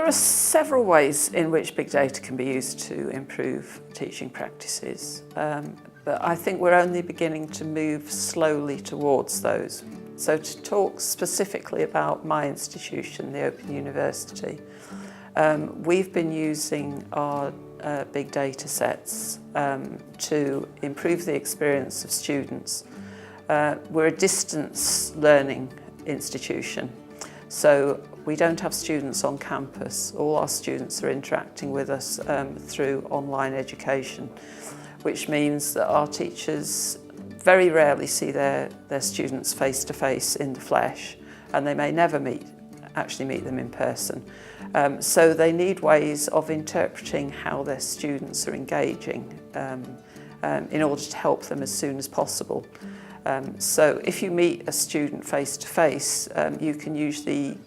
There are several ways in which big data can be used to improve teaching practices, but I think we're only beginning to move slowly towards those. So to talk specifically about my institution, the Open University, we've been using our big data sets to improve the experience of students. We're a distance learning institution, so we don't have students on campus. All our students are interacting with us through online education, which means that our teachers very rarely see their students face to face in the flesh, and they may never actually meet them in person. So they need ways of interpreting how their students are engaging in order to help them as soon as possible. So if you meet a student face to face, you can usually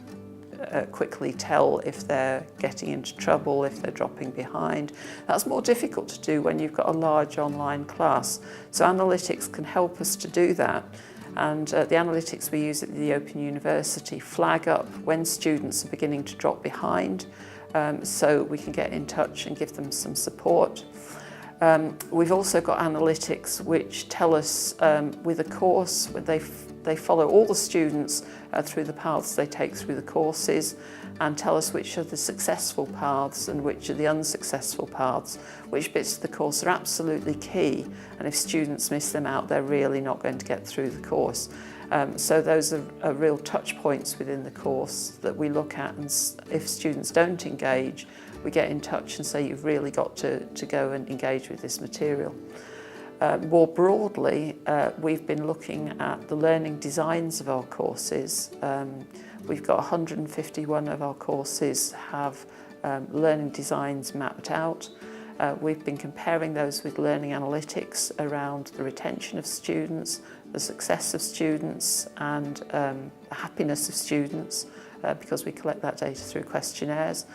quickly tell if they're getting into trouble, if they're dropping behind. That's more difficult to do when you've got a large online class. So analytics can help us to do that. And the analytics we use at the Open University flag up when students are beginning to drop behind, so we can get in touch and give them some support. We've also got analytics which tell us with a course, they follow all the students through the paths they take through the courses and tell us which are the successful paths and which are the unsuccessful paths, which bits of the course are absolutely key, and if students miss them out, they're really not going to get through the course. So those are real touch points within the course that we look at, and if students don't engage, we get in touch and say you've really got to go and engage with this material. More broadly, we've been looking at the learning designs of our courses. We've got 151 of our courses have learning designs mapped out. We've been comparing those with learning analytics around the retention of students, the success of students, and the happiness of students, because we collect that data through questionnaires.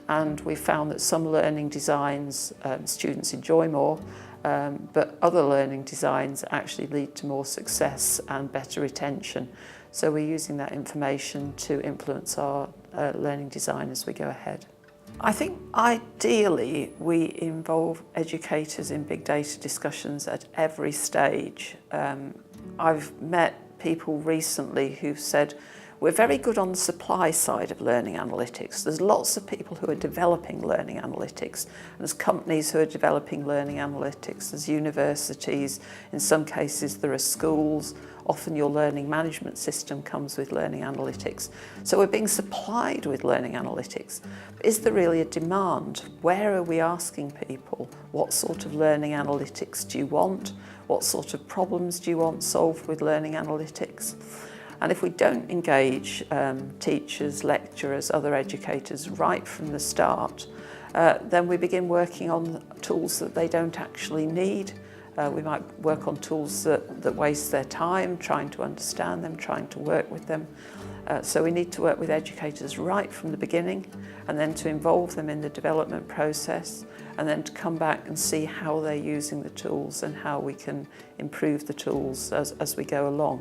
And we found that some learning designs students enjoy more, but other learning designs actually lead to more success and better retention. So we're using that information to influence our learning design as we go ahead. I think ideally we involve educators in big data discussions at every stage. I've met people recently who've said, we're very good on the supply side of learning analytics. There's lots of people who are developing learning analytics. There's companies who are developing learning analytics. There's universities. In some cases, there are schools. Often your learning management system comes with learning analytics. So we're being supplied with learning analytics. Is there really a demand? Where are we asking people? What sort of learning analytics do you want? What sort of problems do you want solved with learning analytics? And if we don't engage teachers, lecturers, other educators right from the start, then we begin working on tools that they don't actually need. We might work on tools that waste their time, trying to understand them, trying to work with them. So we need to work with educators right from the beginning, and then to involve them in the development process, and then to come back and see how they're using the tools and how we can improve the tools as we go along.